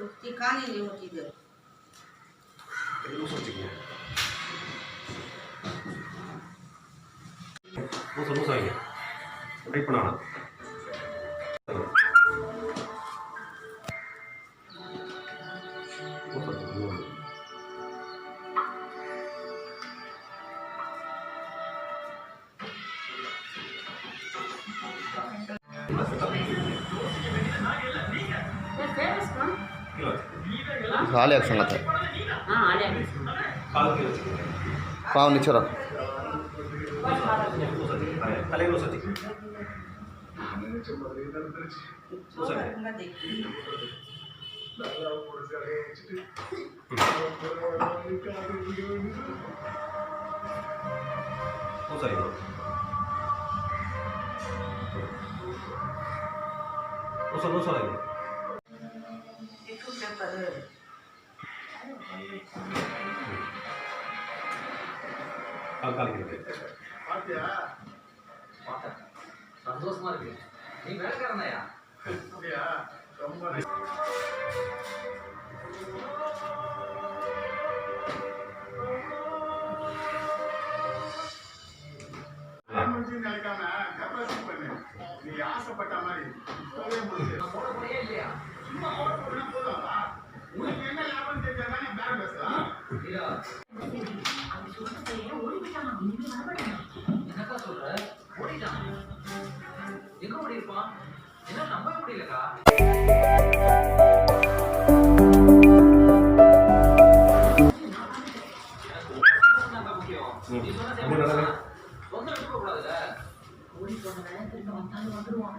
ஒத்தி காணியில் ஒத்திது ரைட் பண்ணா आले संगत है पाव नीचे रख சந்தோஷமா இருக்கு. நீ வேலைக்காரனாயா? அப்படியா? ரொம்ப நினைக்காம கெப்பாசிட்டி பண்ணு. நீ ஆசைப்பட்ட மாதிரி இப்பவே முடிச்சு போட போறியா இல்லையா? சும்மா போட போனா போதும். உனக்கு என்ன லாபம் தெரிஞ்சாதானே பேர் பேசலாம். இல்லையா? அது சொல்றதே ஓடிட்டான். இனிமே வரமாட்டான். என்னக்கா சொல்ற? ஓடிட்டான். எங்க ஓடி இருப்பான்? என்ன நம்பவே முடியலக்கா. நீ சொன்ன தொந்தரவு இருக்க கூடாதுல்ல. ஓடி போனவன் திரும்ப வந்தாலும் வந்துருவான்.